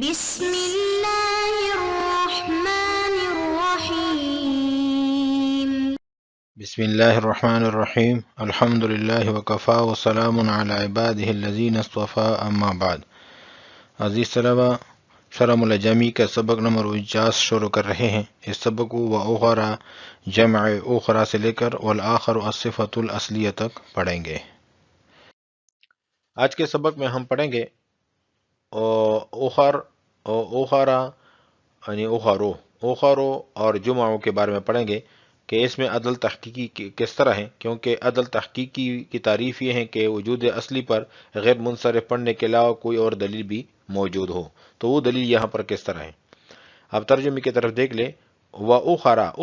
بسم الله الرحمن الرحيم. بسم الله الرحمن الرحیم الحمد للہ وکفا وسلام علی عباده الذین اصطفى اما بعد. عزیز طلبہ، شرح الجمی کا سبق نمبر 49 شروع کر رہے ہیں. اس سبق کو وأخرى جمع اخرى سے لے کر والآخر الصفۃ الاصلیہ تک پڑھیں گے. آج کے سبق میں ہم پڑھیں گے اخرى یعنی اخرو اور جمعوں کے بارے میں پڑھیں گے کہ اس میں عدل تحقیقی کس طرح ہے، کیونکہ عدل تحقیقی کی تعریف یہ ہے کہ وجود اصلی پر غیر منصرف پڑھنے کے علاوہ کوئی اور دلیل بھی موجود ہو. تو وہ دلیل یہاں پر کس طرح ہے. اب ترجمے کی طرف دیکھ لیں.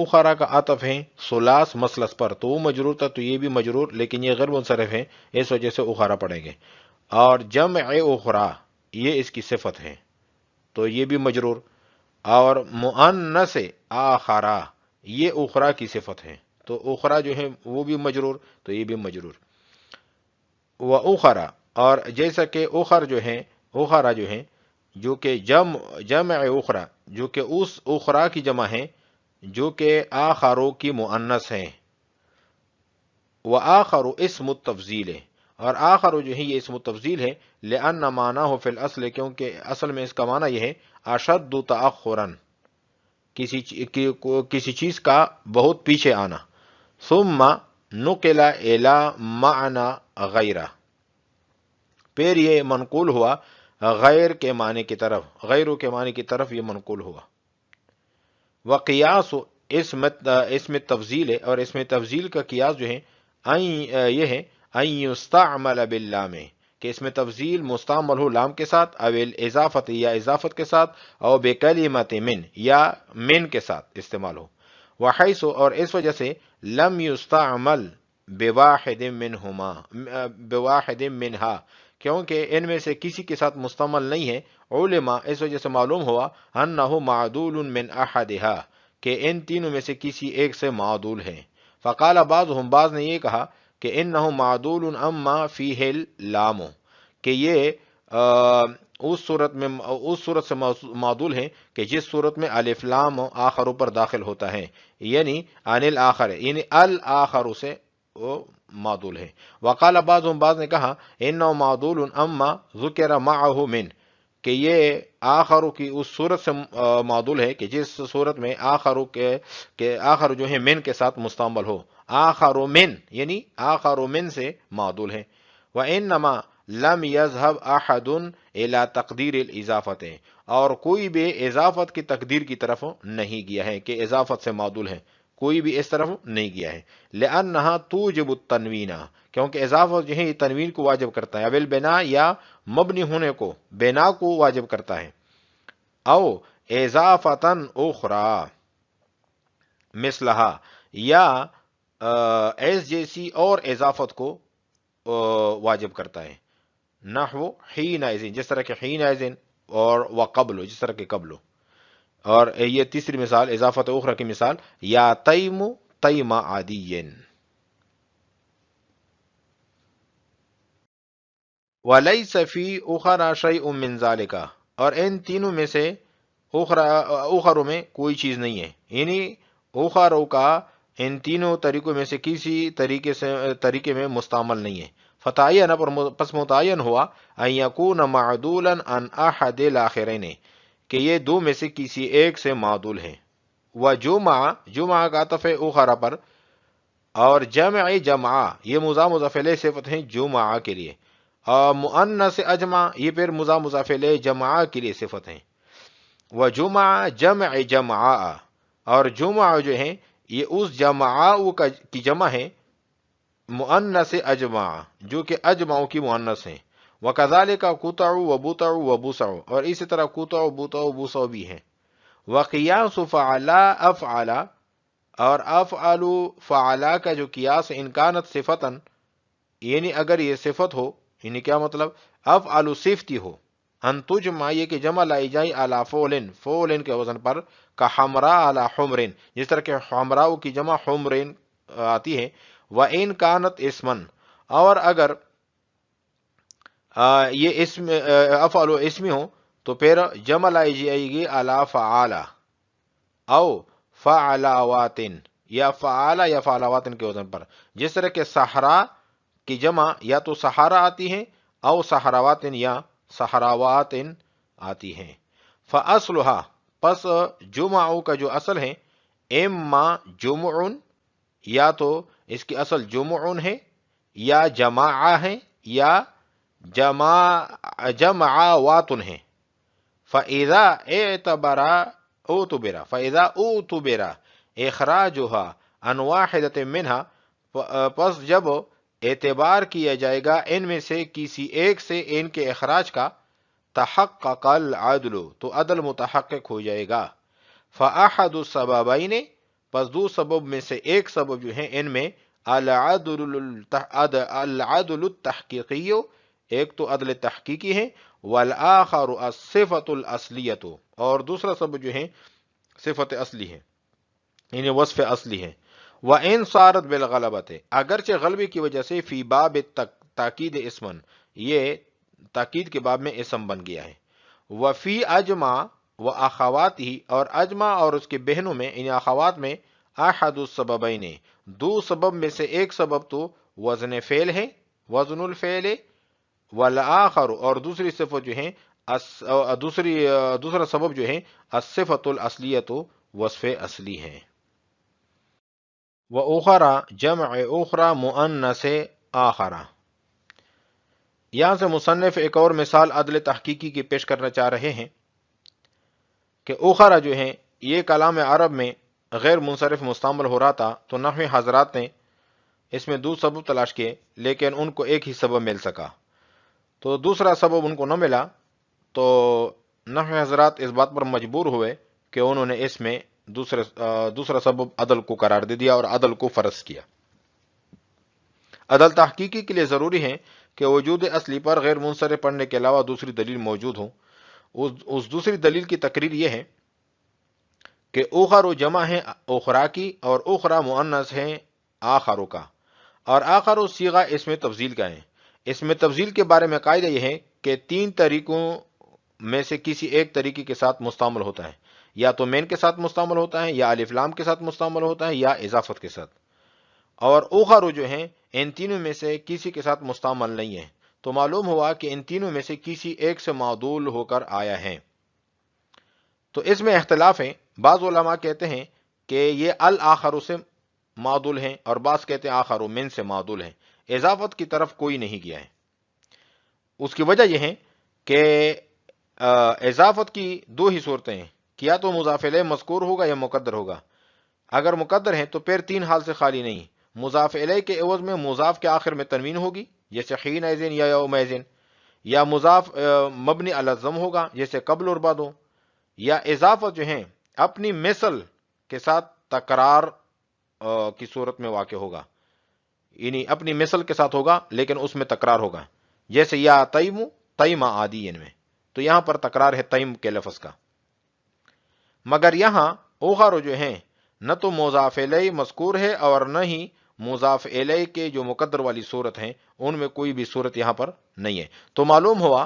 اخرا کا عطف ہے ثلاث مثلث پر، تو وہ مجرور تھا تو یہ بھی مجرور، لیکن یہ غیر منصرف ہے اس وجہ سے اخرا پڑھیں گے. اور جمع اخرا یہ اس کی صفت ہے تو یہ بھی مجرور. اور مؤنث آخرا یہ اخرا کی صفت ہے تو اخرا جو ہے وہ بھی مجرور تو یہ بھی مجرور. و اخرا اور جیسا کہ اخرا جو ہے جو کہ جمع اخرا جو کہ اس اخرا کی جمع ہے جو کہ آخروں کی مؤنث ہیں. و آخر اسم التفضیل ہے، اور آخر جو ہے یہ اسم التفضیل ہے. لأن معناه فی الاصل، کیونکہ اصل میں اس کا معنی یہ ہے اشد تأخرا کسی چیز کا بہت پیچھے آنا. ثم نقل الی معنی غیرہ، پھر یہ منقول ہوا غیر کے معنی کی طرف، غیروں کے معنی کی طرف یہ منقول ہوا. وقیاس اسم تفضیل ہے، اور اسم تفضیل کا قیاس جو ہے یہ ہے ان یستعمل باللام، کہ اس میں تفضیل مستعمل ہو لام کے ساتھ، او الاضافت یا اضافت کے ساتھ، او بکلمت من یا من کے ساتھ استعمال ہو. وحیث اور اس وجہ سے لم یستعمل بواحد منہا کیونکہ ان میں سے کسی کے ساتھ مستعمل نہیں ہے. علماء اس وجہ سے معلوم ہوا انہ معدول من احدہا کہ ان تینوں میں سے کسی ایک سے معدول ہے. فقال بعضهم بعض نے یہ کہا کہ انہ معدول اما فیہ اللام، کہ یہ اس صورت سے معدول ہے کہ جس صورت میں الف لام آخروں پر داخل ہوتا ہے، یعنی عن الاخر، یعنی الاخر سے وہ معدول ہے. وقال بعضهم بعض نے کہا انہ معدول اما ذکر معه من، کہ یہ آخروں کی اس صورت سے معدول ہے کہ جس صورت میں آخروں کے آخر جو ہے من کے ساتھ مستعمل ہو. آخر من یعنی آخر من سے معدول ہے. وانما لم یذهب احد الى تقدیر الاضافت، اور کوئی بھی اضافت کی تقدیر کی طرف نہیں گیا ہے کہ اضافت سے معدول ہے، کوئی بھی اس طرف نہیں گیا ہے. لأنها توجب التنوین، کیونکہ اضافت جو ہے یہ تنوین کو واجب کرتا ہے، اول بنا یا مبنی ہونے کو، بنا کو واجب کرتا ہے. او اضافتا اخرى مثلها یا ایس جیسی اور اضافت کو واجب کرتا ہے. نحو حینئذ جس طرح کہ حینئذ، اور وقبل جس طرح کہ قبل. اور یہ تیسری مثال اضافت اخرى کی مثال یا تیم تیم عادی. ولیس فی اخرى شیء من ذلک، اور ان تینوں میں سے اخروں میں کوئی چیز نہیں ہے، یعنی اخروں کا ان تینوں طریقوں میں سے کسی طریقے میں مستعمل نہیں ہے. فتعین پر پس متعین ہوا ان یکون معدولا عن احد الاخرین، کہ یہ دو میں سے کسی ایک سے معدول ہے. جمع کا عطف ہے اخرى پر، اور جمع یہ مضاف الیہ صفت ہیں جمع کے لیے، اور مؤنث اجمع یہ پھر مضاف الیہ جمع کے لیے صفت ہیں. وجمع جمع اور جمع جو ہے یہ اس جمع کی جمع ہے مؤنث اجمع جو کہ اجمعوں کی مؤنث ہیں. وکذالک قطع و بطع و بسع، اور اسی طرح قطع بطع و بسع بھی ہیں. وقیاس فعلا افعلا، اور افعل فعلا کا جو قیاس انکانت صفتن، یعنی اگر یہ صفت ہو، یعنی کیا مطلب افعل صفتی ہو، ان تجمع یہ کہ جمع لائی جائے علی فولن کے وزن پر، کا حمراء علی حمرن جس طرح کہ حمراء کی جمع حمرن آتی ہے. وَإِن كَانَتْ اسمن، اور اگر یہ اسم افعل و اسمی ہو تو پھر جمع لائی جائے گی علی فعالا او فعلاواتن، یا فعالا یا فعلاواتن کے وزن پر. جس طرح کہ صحرا کی جمع یا تو صحارا آتی ہے او صحراواتن یا صحراواتن آتی ہیں. فاصلها، پس جمعو کا جو اصل ہے، اما جمعن، یا تو اس کی اصل جمعن ہے یا جماع ہے یا جمعواتن ہے. فَإِذَا فَإِذَا اُعْتُبِرَ اخراجها عن واحدة منها، پس جب اعتبار کیا جائے گا ان میں سے کسی ایک سے ان کے اخراج کا، تحقق العدل، تو عدل متحقق ہو جائے گا. فَأَحَدُ السَّبَبَيْنِ، پس دو سبب میں سے ایک سبب جو ہیں ان میں العدل التحقیقی، ایک تو عدل تحقیقی ہے، والآخر الصفت الاصلیت، اور دوسرا سبب جو ہے صفت اصلی ہے، یعنی وصف اصلی ہے. وَإِن صَارَتْ بِالْغَلَبَةِ، اگرچہ غلبے کی وجہ سے، فی باب تاکید اسمن، یہ تاکید کے باب میں اسم بن گیا ہے. وفی اجمع و اخواتی، اور اجمع اور اس کے بہنوں میں، ان اخوات میں، احد السببین، دو سبب میں سے ایک سبب تو وزن فعل ہے، وزن الفعل، والآخر، اور دوسری صفت جو ہے دوسرا سبب جو ہے الصفت الاصلیت، وصف اصلی ہے. وَأُخَرَ جمع اخرى مؤنث آخرہ. یہاں سے مصنف ایک اور مثال عدل تحقیقی کی پیش کرنا چاہ رہے ہیں کہ اخرى جو ہے یہ کلام عرب میں غیر منصرف مستعمل ہو رہا تھا، تو نحوی حضرات نے اس میں دو سبب تلاش کیے، لیکن ان کو ایک ہی سبب مل سکا. تو دوسرا سبب ان کو نہ ملا، تو نحوی حضرات اس بات پر مجبور ہوئے کہ انہوں نے اس میں دوسرا سبب عدل کو قرار دے دیا اور عدل کو فرض کیا. عدل تحقیقی کے لیے ضروری ہے کہ وجود اصلی پر غیر منصرف پڑھنے کے علاوہ دوسری دلیل موجود ہو. اس دوسری دلیل کی تقریر یہ ہے کہ اوخر جمع ہے اخرا کی، اور اخرا مؤنث ہے آخروں کا، اور آخر صیغہ اس میں تفضیل کا ہے. اس میں تفضیل کے بارے میں قاعدہ یہ ہے کہ تین طریقوں میں سے کسی ایک طریقے کے ساتھ مستعمل ہوتا ہے، یا تو مین کے ساتھ مستعمل ہوتا ہے، یا الف لام کے ساتھ مستعمل ہوتا ہے، یا اضافت کے ساتھ. اور اوخر جو ہیں ان تینوں میں سے کسی کے ساتھ مستعمل نہیں ہے. تو معلوم ہوا کہ ان تینوں میں سے کسی ایک سے معدول ہو کر آیا ہے. تو اس میں اختلاف ہے. بعض علماء کہتے ہیں کہ یہ الآخر سے معدول ہیں، اور بعض کہتے ہیں آخر من سے معدول ہیں. اضافت کی طرف کوئی نہیں گیا ہے. اس کی وجہ یہ ہے کہ اضافت کی دو ہی صورتیں ہیں، کہ یا تو مضاف الیہ مذکور ہوگا یا مقدر ہوگا. اگر مقدر ہیں تو پھر تین حال سے خالی نہیں. مضاف الیہ کے عوض میں مضاف کے آخر میں تنوین ہوگی، جیسے حینئذ یا یومئذ، یا مضاف مبنی علی الضم ہوگا، جیسے قبل اور بعد ہو. یا اضافت جو ہیں اپنی مثل کے ساتھ تکرار کی صورت میں واقع ہوگا، یعنی اپنی مثل کے ساتھ ہوگا لیکن اس میں تکرار ہوگا، جیسے یا تیمو تیمہ عادی ان میں. تو یہاں پر تکرار ہے تیم کے لفظ کا. مگر یہاں اوخر جو ہیں نہ تو مضاف الیہ مذکور ہے اور نہ ہی مضاف الیہ کے جو مقدر والی صورت ہیں ان میں کوئی بھی صورت یہاں پر نہیں ہے. تو معلوم ہوا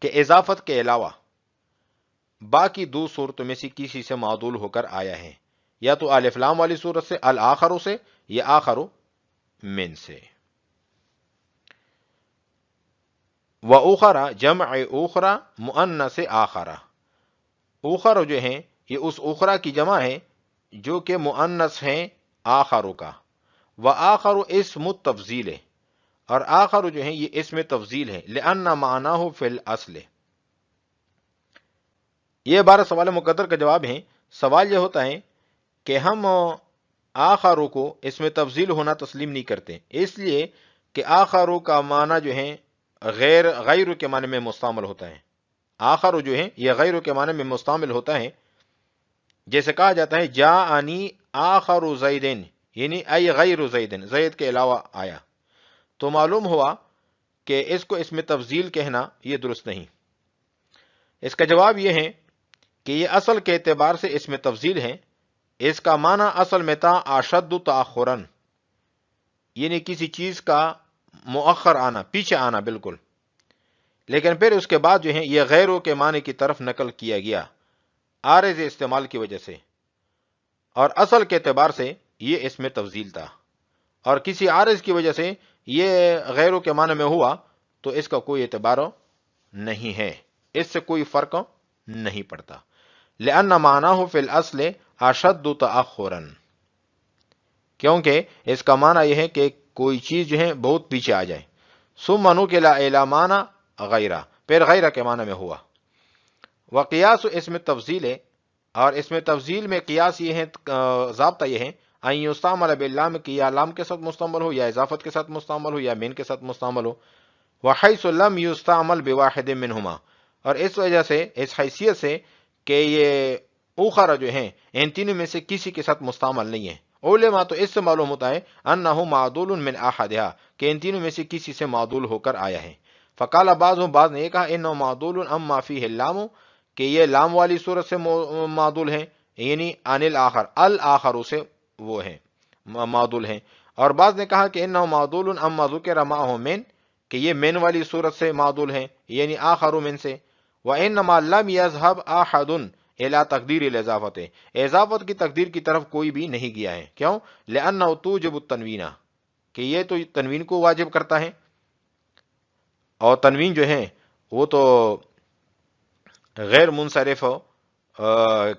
کہ اضافت کے علاوہ باقی دو صورتوں میں سے کسی سے معدول ہو کر آیا ہے، یا تو الف لام والی صورت سے الآخر سے، یا آخر من سے. وَأُخَرَ جمع اخرى مؤنث آخرہ. اوخر جو ہیں یہ اس اخرى کی جمع ہے جو کہ مؤنث ہیں آخروں کا. وآخر اسم التفضیل ہے، اور آخر جو ہیں یہ اسم تفضیل ہے. لأن معناه فی الاصل. یہ 12 سوال مقدر کا جواب ہے. سوال یہ ہوتا ہے کہ ہم آخروں کو اس میں تفضیل ہونا تسلیم نہیں کرتے، اس لیے کہ آخروں کا معنی جو ہے غیر کے معنی میں مستعمل ہوتا ہے. آخر جو ہے یہ غیر کے معنی میں مستعمل ہوتا ہے. جیسے کہا جاتا ہے جاءنی آخر زیدن، یعنی ای غیر زیدن، زید کے علاوہ آیا. تو معلوم ہوا کہ اس کو اس میں تفضیل کہنا یہ درست نہیں. اس کا جواب یہ ہے کہ یہ اصل کے اعتبار سے اس میں تفضیل ہے. اس کا معنی اصل میں تھا اشد تاخرن، یعنی کسی چیز کا مؤخر آنا، پیچھے آنا بالکل. لیکن پھر اس کے بعد جو ہے یہ غیروں کے معنی کی طرف نقل کیا گیا عارض استعمال کی وجہ سے، اور اصل کے اعتبار سے یہ اس میں تفضیل تھا، اور کسی عارض کی وجہ سے یہ غیروں کے معنی میں ہوا تو اس کا کوئی اعتبار نہیں ہے، اس سے کوئی فرق نہیں پڑتا۔ لأن معناه فی الاصل اشد تأخرا، کیونکہ اس کا معنی یہ ہے کہ کوئی چیز جو ہے بہت پیچھے آ جائے۔ ثم نقل الی معنی غیرہ، پھر غیرہ کے معنی میں ہوا۔ وقیاس اس میں تفضیل ہے، اور اس میں تفضیل میں قیاس یہ ہے، ضابطہ یہ ہے ان یستعمل باللام کہ یا لام کے ساتھ مستعمل ہو، یا اضافت کے ساتھ مستعمل ہو، یا مین کے ساتھ مستعمل ہو۔ وحیث لم یستعمل بواحد منہما، اور اس وجہ سے، اس حیثیت سے کہ یہ اوخرا جو ہیں ان تینوں میں سے کسی کے ساتھ مستعمل نہیں ہے۔ علماء تو اس سے معلوم ہوتا ہے انہ معدول من احدہا، کہ ان تینوں میں سے کسی سے معدول ہو کر آیا ہے۔ فقال بعض نے یہ کہا انہ معدول اما فیہ اللام، کہ یہ لام والی صورت سے معدول ہیں، یعنی عن الاخر، الاخر سے وہ ہیں معدول ہیں۔ اور بعض نے کہا کہ انہ معدول اما ذکر معہ من، کہ یہ من والی صورت سے معدول ہیں، یعنی آخر من سے۔ وانما لم یذهب احد الى تقدیر الاضافت، اضافت کی تقدیر کی طرف کوئی بھی نہیں گیا ہے۔ کیوں؟ لانه توجب التنوین، کہ یہ تو تنوین کو واجب کرتا ہے، اور تنوین جو ہے وہ تو غیر منصرف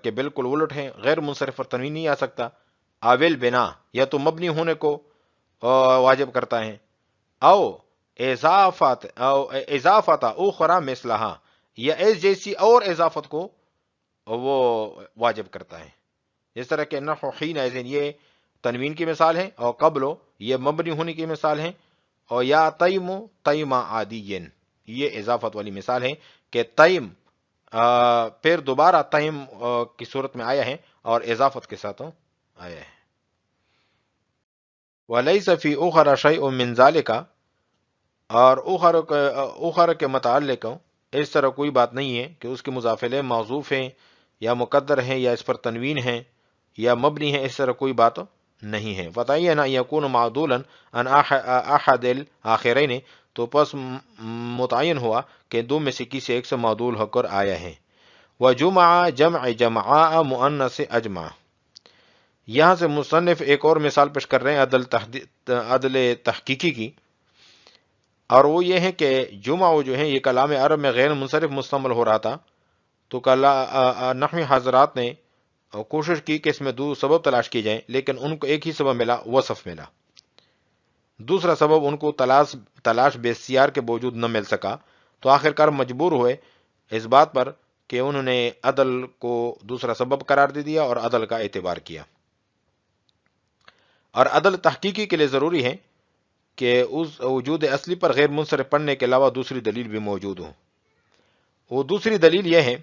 کہ بالکل الٹ ہے، غیر منصرف پر تنوین نہیں آ سکتا۔ اول بنا، یا تو مبنی ہونے کو واجب کرتا ہے، او اضافت اخرى مثلها، یا اس جیسی اور اضافت کو وہ واجب کرتا ہے، جس طرح کہ نحو حینئذ یہ تنوین کی مثال ہے، اور قبل یہ مبنی ہونے کی مثال ہے، اور یا تیم تیم عادی یہ اضافت والی مثال ہے کہ تیم پھر دوبارہ تیم کی صورت میں آیا ہے اور اضافت کے ساتھ آیا ہے۔ وَلَيْسَ فِي أُخَرَ شَيْءٌ مِّن ذَلِكَ، اور اخر کے متعلق اس طرح کوئی بات نہیں ہے کہ اس کے مضاف الیہ معذوف ہیں یا مقدر ہیں یا اس پر تنوین ہیں یا مبنی ہے، اس طرح کوئی بات نہیں ہے۔ فتعین ان یکون معدولا عن احد الاخرین، تو پس متعین ہوا کہ دو میں سے کسی ایک سے معدول ہو کر آیا ہے۔ وجمع جمع جمعاء مؤنث اجمع، یہاں سے مصنف ایک اور مثال پیش کر رہے ہیں عدل تحقیقی کی، اور وہ یہ ہے کہ جمع جو ہے یہ کلام عرب میں غیر منصرف مستعمل ہو رہا تھا، تو نحوی حضرات نے کوشش کی کہ اس میں دو سبب تلاش کیے جائیں، لیکن ان کو ایک ہی سبب ملا، وصف ملا۔ دوسرا سبب ان کو تلاش بسیار کے باوجود نہ مل سکا، تو آخرکار مجبور ہوئے اس بات پر کہ انہوں نے عدل کو دوسرا سبب قرار دے دیا اور عدل کا اعتبار کیا۔ اور عدل تحقیقی کے لیے ضروری ہے کہ اس وجود اصلی پر غیر منصرف پڑھنے کے علاوہ دوسری دلیل بھی موجود ہو۔ وہ دوسری دلیل یہ ہے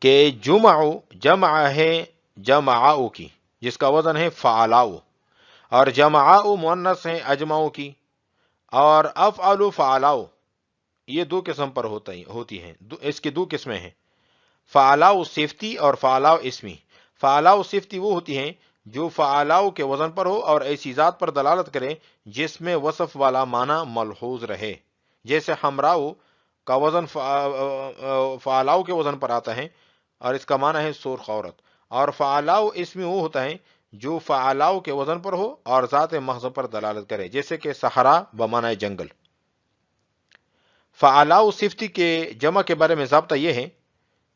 کہ جمع ہے جمعاؤ کی، جس کا وزن ہے فعلاؤ، اور جمعاؤ مؤنث ہے اجمعو کی، اور افعلو فعلاؤ یہ دو قسم پر ہوتی ہیں، اس کی دو قسمیں ہیں، فعلاؤ صفتی اور فعلاؤ اسمی۔ فعلاؤ صفتی وہ ہوتی ہیں جو فعلاؤ کے وزن پر ہو اور ایسی ذات پر دلالت کرے جس میں وصف والا معنی ملحوظ رہے، جیسے حمراؤ کا وزن فعلاؤ کے وزن پر آتا ہے اور اس کا معنی ہے سرخ عورت۔ اور فعلاؤ اسمی وہ ہوتا ہے جو فعلاؤ کے وزن پر ہو اور ذات محض پر دلالت کرے، جیسے کہ صحرا بمعنی جنگل۔ فعلاؤ صفتی کے جمع کے بارے میں ضابطہ یہ ہے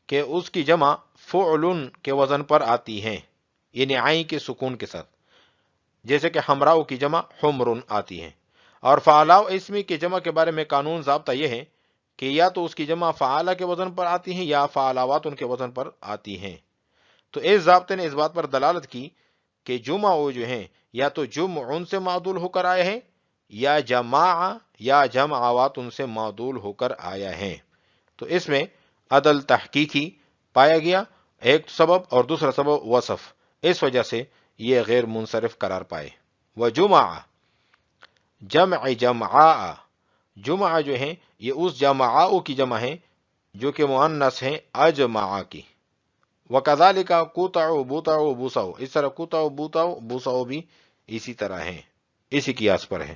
کہ اس کی جمع فعل کے وزن پر آتی ہیں، یعنی عین کے سکون کے ساتھ، جیسے کہ حمراؤ کی جمع حمر آتی ہے۔ اور فعلاؤ اسمی کے جمع کے بارے میں قانون ضابطہ یہ ہے کہ یا تو اس کی جمع فعالہ کے وزن پر آتی ہیں یا فعلاوات ان کے وزن پر آتی ہیں۔ تو اس ضابطے نے اس بات پر دلالت کی کہ جمع جو ہیں یا تو جمع سے معدول ہو کر آئے ہیں یا جمعوات ان سے معدول ہو کر آیا ہے۔ تو اس میں عدل تحقیقی پایا گیا ایک سبب، اور دوسرا سبب وصف، اس وجہ سے یہ غیر منصرف قرار پائے۔ وجمع جمع جمعاء، جمع جو ہیں یہ اس جمعاء کی جمع ہے جو کہ مؤنث ہیں اجمع کی۔ وکذالک قطع بوتع بوسع، اس طرح قطع بوتع بوسع بھی اسی طرح ہیں، اسی قیاس پر ہیں۔